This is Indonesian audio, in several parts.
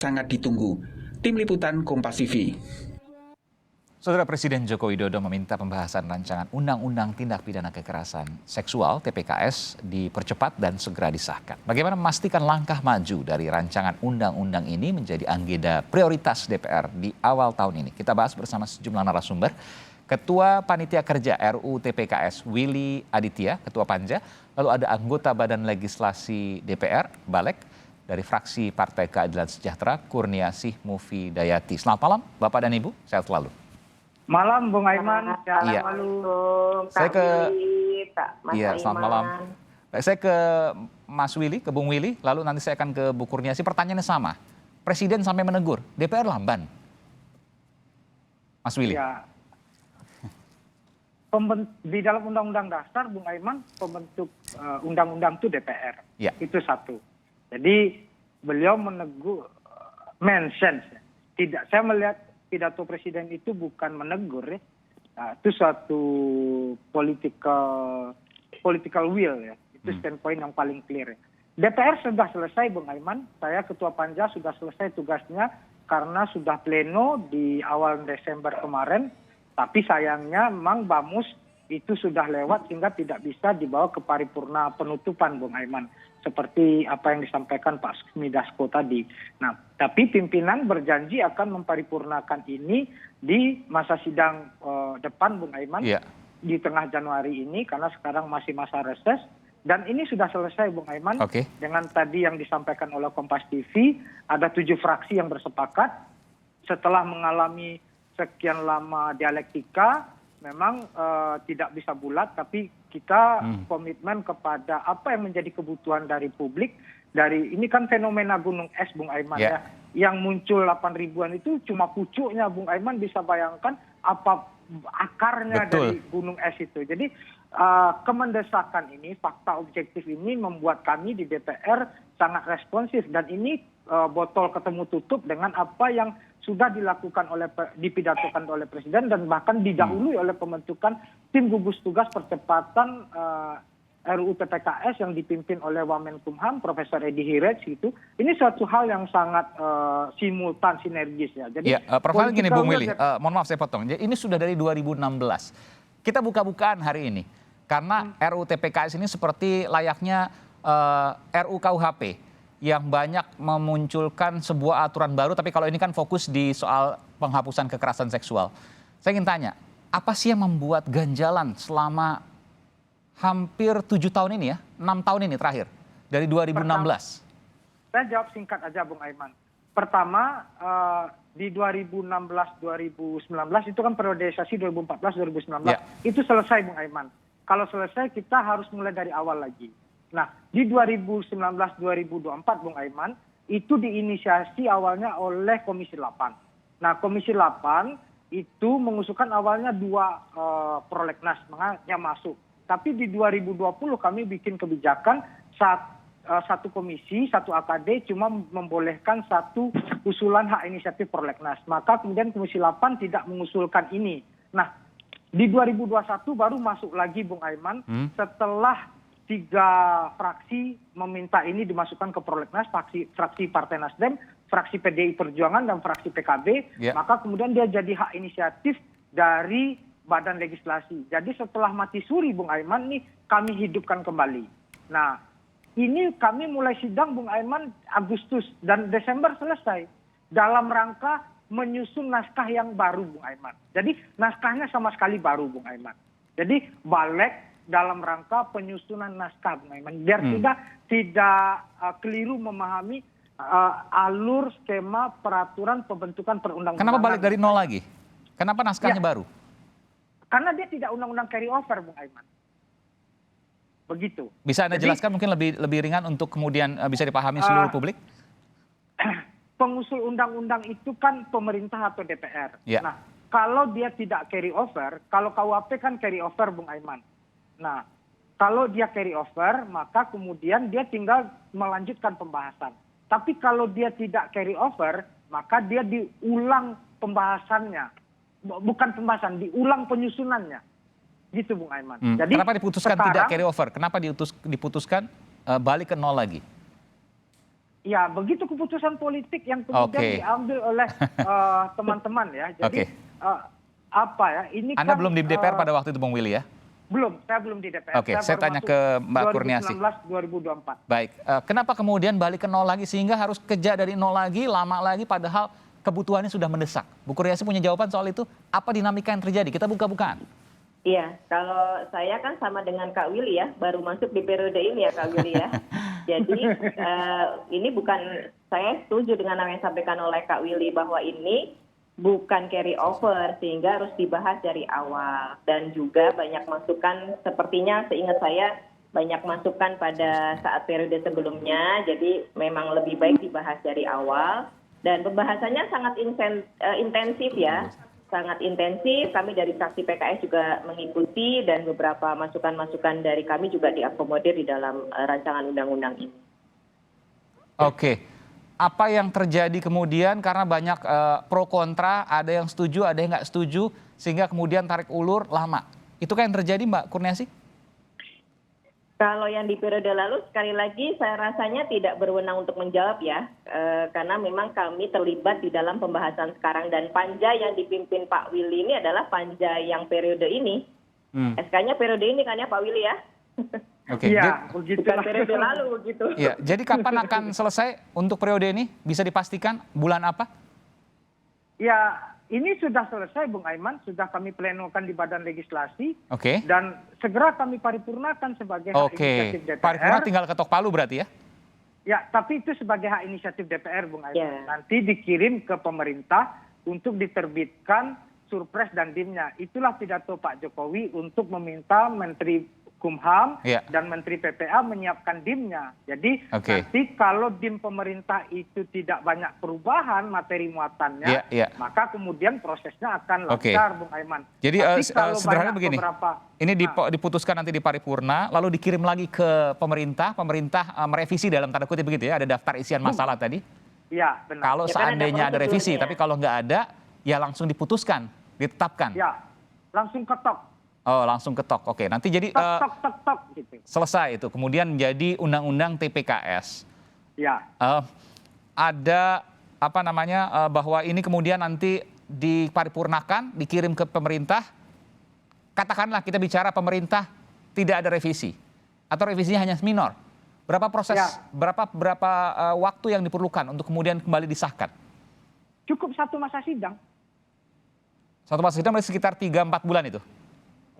sangat ditunggu. Tim Liputan Kompas TV. Saudara Presiden Joko Widodo meminta pembahasan rancangan Undang-Undang Tindak Pidana Kekerasan Seksual (TPKS) dipercepat dan segera disahkan. Bagaimana memastikan langkah maju dari rancangan undang-undang ini menjadi agenda prioritas DPR di awal tahun ini? Kita bahas bersama sejumlah narasumber. Ketua Panitia Kerja RUU TPKS Willy Aditya, Ketua Panja, lalu ada anggota Badan Legislasi DPR, Balek, dari fraksi Partai Keadilan Sejahtera, Kurniasih Mufidayati. Selamat malam, Bapak dan Ibu, sehat selalu. Malam, Bung Aiman. Iya. Saya ke Iya, selamat malam. Saya ke Mas Willy, ke Bung Willy, lalu nanti saya akan ke Bu Kurniasih. Pertanyaannya sama. Presiden sampai menegur, DPR lamban. Mas Willy. Ya. Di dalam Undang-Undang Dasar, Bung Aiman, pembentuk undang-undang itu DPR. Ya. Itu satu. Jadi beliau menegur, mention. Tidak, saya melihat pidato presiden itu bukan menegur ya. Nah, itu suatu political will ya. Itu standpoint yang paling clear ya. DPR sudah selesai, Bung Aiman. Saya Ketua Panja sudah selesai tugasnya karena sudah pleno di awal Desember kemarin. Tapi sayangnya memang Bamus itu sudah lewat sehingga tidak bisa dibawa ke paripurna penutupan, Bung Aiman. Seperti apa yang disampaikan Pak Sufmi Dasko tadi. Nah, tapi pimpinan berjanji akan memparipurnakan ini di masa sidang depan, Bung Aiman. Yeah. Di tengah Januari ini, karena sekarang masih masa reses. Dan ini sudah selesai, Bung Aiman. Okay. Dengan tadi yang disampaikan oleh Kompas TV, ada 7 fraksi yang bersepakat. Setelah mengalami sekian lama dialektika, memang tidak bisa bulat, tapi kita komitmen kepada apa yang menjadi kebutuhan dari publik. Dari ini kan fenomena gunung es, Bung Aiman ya, yang muncul 8 ribuan itu cuma pucuknya, Bung Aiman bisa bayangkan apa akarnya. Betul. Dari gunung es itu. Jadi kemendesakan ini, fakta objektif ini membuat kami di DPR sangat responsif, dan ini botol ketemu tutup dengan apa yang sudah dilakukan dipidatokan oleh Presiden dan bahkan didahului oleh pembentukan tim gugus tugas percepatan RUU TPKS yang dipimpin oleh Wamenkumham Profesor Edi Hiraj itu. Ini suatu hal yang sangat simultan, sinergis ya. Jadi Prof. Gini Bung Willy, mohon maaf saya potong. Ini sudah dari 2016. Kita buka-bukaan hari ini karena RUU TPKS ini seperti layaknya RUU KUHP. Yang banyak memunculkan sebuah aturan baru, tapi kalau ini kan fokus di soal penghapusan kekerasan seksual. Saya ingin tanya, apa sih yang membuat ganjalan selama hampir 7 tahun ini ya, 6 tahun ini terakhir, dari 2016? Saya jawab singkat aja, Bung Aiman. Pertama, di 2016-2019, itu kan periodisasi 2014-2019, itu selesai, Bung Aiman. Kalau selesai, kita harus mulai dari awal lagi. Nah, di 2019-2024, Bung Aiman, itu diinisiasi awalnya oleh Komisi 8. Nah, Komisi 8 itu mengusulkan awalnya 2 prolegnas yang masuk. Tapi di 2020 kami bikin kebijakan satu komisi, 1 AKD cuma membolehkan 1 usulan hak inisiatif prolegnas. Maka kemudian Komisi 8 tidak mengusulkan ini. Nah, di 2021 baru masuk lagi, Bung Aiman, setelah 3 fraksi meminta ini dimasukkan ke prolegnas, fraksi Partai Nasdem, fraksi PDI Perjuangan, dan fraksi PKB, maka kemudian dia jadi hak inisiatif dari Badan Legislasi. Jadi setelah mati suri, Bung Aiman, nih kami hidupkan kembali. Nah, ini kami mulai sidang, Bung Aiman, Agustus dan Desember selesai. Dalam rangka menyusun naskah yang baru, Bung Aiman. Jadi naskahnya sama sekali baru, Bung Aiman. Jadi Balek dalam rangka penyusunan naskah, Bung Aiman, biar tidak keliru memahami alur skema peraturan pembentukan perundang-undangan. Kenapa balik dari nol lagi? Kenapa naskahnya baru? Karena dia tidak undang-undang carry over, Bung Aiman. Begitu. Bisa Anda jelaskan mungkin lebih ringan untuk kemudian bisa dipahami seluruh publik? Pengusul undang-undang itu kan pemerintah atau DPR. Nah, kalau dia tidak carry over, kalau KUHP kan carry over, Bung Aiman. Nah, kalau dia carry over, maka kemudian dia tinggal melanjutkan pembahasan. Tapi kalau dia tidak carry over, maka dia diulang pembahasannya. Bukan pembahasan, diulang penyusunannya. Gitu, Bung Aiman. Jadi, kenapa diputuskan tidak carry over? Kenapa diputuskan balik ke nol lagi? Ya, begitu keputusan politik yang kemudian diambil oleh teman-teman ya. Jadi apa ya? Ini Anda kan belum di DPR pada waktu itu, Bung Willy ya? belum, saya belum di DPR. Oke, saya tanya ke Mbak Kurniasi. 2019 2024. Baik, kenapa kemudian balik ke nol lagi sehingga harus kerja dari nol lagi, lama lagi padahal kebutuhannya sudah mendesak? Bu Kurniasi punya jawaban soal itu? Apa dinamika yang terjadi? Kita buka-bukaan. Iya, kalau saya kan sama dengan Kak Willy ya, baru masuk di periode ini ya Kak Willy ya. Jadi ini bukan, saya setuju dengan apa yang disampaikan oleh Kak Willy bahwa ini bukan carry over sehingga harus dibahas dari awal. Dan juga banyak masukan, sepertinya seingat saya banyak masukan pada saat periode sebelumnya, jadi memang lebih baik dibahas dari awal. Dan pembahasannya sangat intensif ya. Sangat intensif, kami dari fraksi PKS juga mengikuti dan beberapa masukan-masukan dari kami juga diakomodir di dalam rancangan undang-undang ini. Oke, apa yang terjadi kemudian karena banyak pro kontra, ada yang setuju, ada yang nggak setuju, sehingga kemudian tarik ulur lama. Itu kan yang terjadi Mbak Kurniasi? Kalau yang di periode lalu, sekali lagi saya rasanya tidak berwenang untuk menjawab ya, karena memang kami terlibat di dalam pembahasan sekarang dan panja yang dipimpin Pak Willy ini adalah panja yang periode ini. SK-nya periode ini kan ya Pak Willy ya? Oke, Iya, bukan periode lalu begitu. ya, jadi kapan akan selesai untuk periode ini? Bisa dipastikan bulan apa? Ya, ini sudah selesai Bung Aiman, sudah kami plenokan di Badan Legislasi. Oke. Dan segera kami paripurnakan sebagai hak inisiatif DPR. Paripurna tinggal ketok palu berarti ya? Ya, tapi itu sebagai hak inisiatif DPR Bung Aiman. Ya. Nanti dikirim ke pemerintah untuk diterbitkan surpres dan dimnya. Itulah pidato Pak Jokowi untuk meminta Menteri Kumham dan Menteri PPA menyiapkan dimnya. Jadi nanti kalau dim pemerintah itu tidak banyak perubahan materi muatannya, maka kemudian prosesnya akan lancar, Bung Aiman. Jadi sederhana begini, ini diputuskan nanti di paripurna, lalu dikirim lagi ke pemerintah, pemerintah merevisi dalam tanda kutip begitu ya, ada daftar isian masalah tadi. Iya, benar. Kalau seandainya ada revisi, tapi kalau nggak ada, ya langsung diputuskan, ditetapkan. Ya, langsung ketok. Oh, langsung ketok. Oke, nanti jadi tok gitu. Selesai itu. Kemudian jadi undang-undang TPKS. Ya. Ada apa namanya bahwa ini kemudian nanti diparipurnakan, dikirim ke pemerintah. Katakanlah kita bicara pemerintah tidak ada revisi atau revisinya hanya minor. Berapa proses, berapa waktu yang diperlukan untuk kemudian kembali disahkan? Cukup satu masa sidang. Satu masa sidang berarti sekitar 3-4 bulan itu?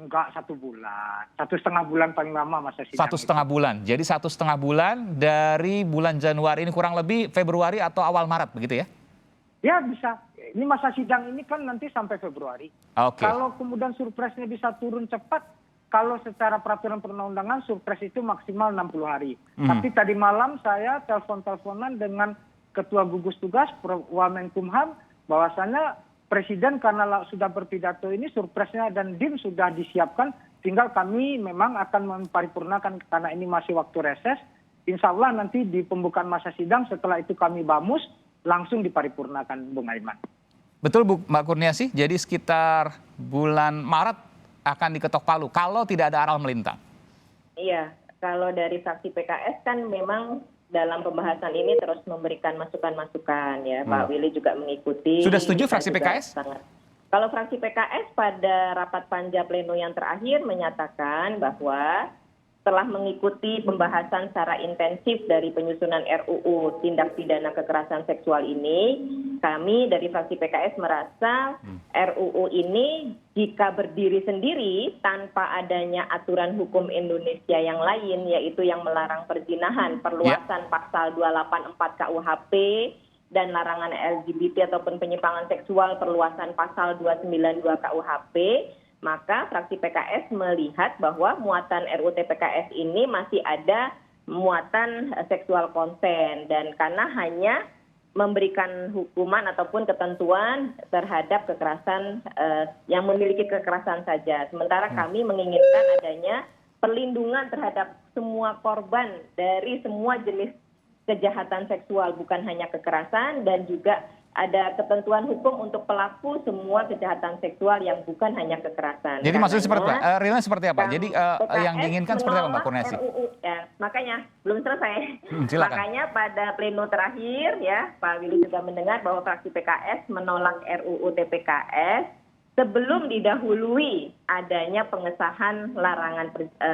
Enggak, 1 bulan. 1,5 bulan paling lama masa sidang. 1,5 bulan. Jadi 1,5 bulan dari bulan Januari ini kurang lebih Februari atau awal Maret begitu ya? Ya bisa. Ini masa sidang ini kan nanti sampai Februari. Kalau kemudian surpresnya bisa turun cepat, kalau secara peraturan perundang-undangan surpres itu maksimal 60 hari. Tapi tadi malam saya telepon-teleponan dengan Ketua Gugus Tugas Wamenkumham bahwasannya Presiden karena sudah berpidato ini surpresnya dan dim sudah disiapkan, tinggal kami memang akan memparipurnakan karena ini masih waktu reses. Insya Allah nanti di pembukaan masa sidang setelah itu kami bamus langsung diparipurnakan Bung Aiman. Betul Bu Mbak Kurniasi, jadi sekitar bulan Maret akan diketok palu kalau tidak ada aral melintang. Iya, kalau dari fraksi PKS kan memang dalam pembahasan ini terus memberikan masukan-masukan ya. Pak Willy juga mengikuti. Sudah setuju fraksi PKS? Kalau fraksi PKS pada rapat panja pleno yang terakhir menyatakan bahwa setelah mengikuti pembahasan secara intensif dari penyusunan RUU tindak pidana kekerasan seksual ini, kami dari fraksi PKS merasa RUU ini jika berdiri sendiri tanpa adanya aturan hukum Indonesia yang lain, yaitu yang melarang perzinahan, perluasan pasal 284 KUHP, dan larangan LGBT ataupun penyimpangan seksual, perluasan pasal 292 KUHP, maka fraksi PKS melihat bahwa muatan RUU TPKS ini masih ada muatan seksual konsen, dan karena hanya memberikan hukuman ataupun ketentuan terhadap kekerasan yang memiliki kekerasan saja. Sementara kami menginginkan adanya perlindungan terhadap semua korban dari semua jenis kejahatan seksual, bukan hanya kekerasan, dan juga ada ketentuan hukum untuk pelaku semua kejahatan seksual yang bukan hanya kekerasan. Jadi maksudnya seperti apa? Realnya seperti apa? Jadi PKS yang diinginkan seperti apa, Mbak Kurniasi? RUU, ya, makanya belum selesai. Silakan. Makanya pada pleno terakhir ya, Pak Willy juga mendengar bahwa fraksi PKS menolak RUU TPKS sebelum didahului adanya pengesahan larangan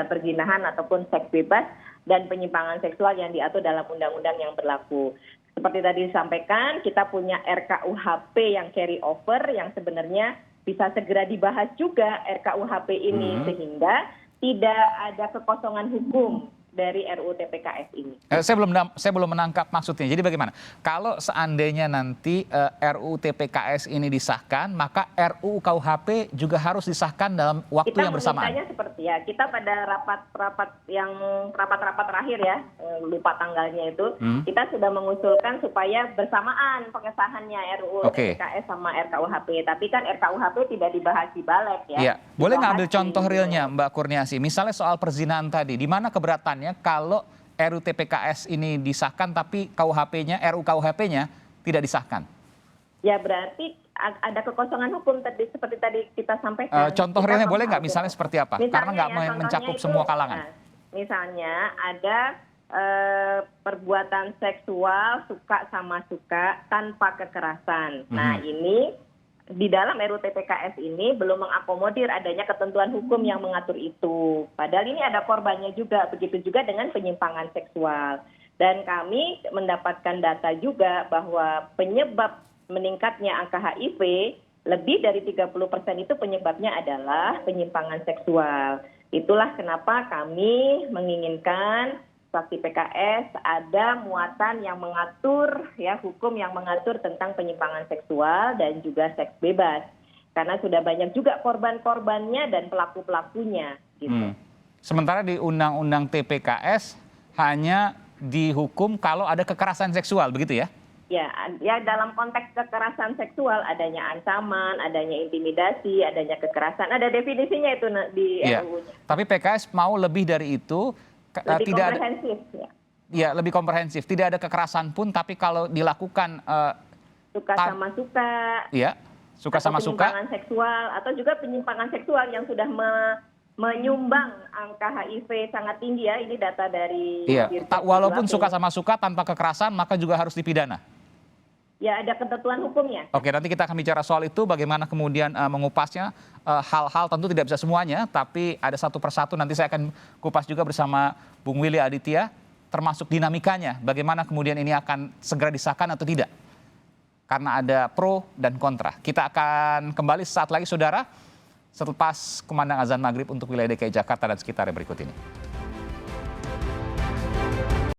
perzinahan ataupun seks bebas dan penyimpangan seksual yang diatur dalam undang-undang yang berlaku. Seperti tadi disampaikan, kita punya RKUHP yang carry over yang sebenarnya bisa segera dibahas juga RKUHP ini sehingga tidak ada kekosongan hukum dari RUU TPKS ini. Saya belum menangkap maksudnya. Jadi bagaimana? Kalau seandainya nanti RUU TPKS ini disahkan, maka RUU KUHP juga harus disahkan dalam waktu yang bersamaan. Kita seperti ya, kita pada rapat terakhir ya, lupa tanggalnya itu, kita sudah mengusulkan supaya bersamaan pengesahannya RUU TPKS sama RKUHP. Tapi kan RKUHP tidak dibahas di Balek ya. Iya. Boleh nggak ambil contoh realnya, Mbak Kurniasi? Misalnya soal perzinahan tadi, di mana keberatannya kalau RUU TPKS ini disahkan tapi RUU KUHP-nya tidak disahkan? Ya berarti ada kekosongan hukum tadi seperti tadi kita sampaikan. Contoh realnya boleh nggak misalnya seperti apa? Misalnya, karena nggak ya, mencakup itu, semua kalangan. Misalnya ada perbuatan seksual suka sama suka tanpa kekerasan. Nah ini di dalam RUU TPKS ini belum mengakomodir adanya ketentuan hukum yang mengatur itu. Padahal ini ada korbannya juga, begitu juga dengan penyimpangan seksual. Dan kami mendapatkan data juga bahwa penyebab meningkatnya angka HIV lebih dari 30% itu penyebabnya adalah penyimpangan seksual. Itulah kenapa kami menginginkan fraksi PKS ada muatan yang mengatur ya hukum yang mengatur tentang penyimpangan seksual dan juga seks bebas. Karena sudah banyak juga korban-korbannya dan pelaku-pelakunya gitu. Sementara di Undang-Undang TPKS hanya dihukum kalau ada kekerasan seksual, begitu ya? Ya dalam konteks kekerasan seksual adanya ancaman, adanya intimidasi, adanya kekerasan, ada definisinya itu di RUU-nya. Tapi PKS mau lebih dari itu. Lebih tidak komprehensif ya. Ya, lebih komprehensif. Tidak ada kekerasan pun, tapi kalau dilakukan suka sama suka. Iya, suka sama suka. Penyimpangan seksual atau juga penyimpangan seksual yang sudah menyumbang angka HIV sangat tinggi ya. Ini data dari walaupun suka sama suka tanpa kekerasan maka juga harus dipidana. Ya, ada ketentuan hukumnya. Oke, nanti kita akan bicara soal itu, bagaimana kemudian mengupasnya. Hal-hal tentu tidak bisa semuanya, tapi ada satu persatu nanti saya akan kupas juga bersama Bung Willy Aditya, termasuk dinamikanya, bagaimana kemudian ini akan segera disahkan atau tidak. Karena ada pro dan kontra. Kita akan kembali saat lagi, saudara, selepas kumandang azan maghrib untuk wilayah DKI Jakarta dan sekitarnya berikut ini.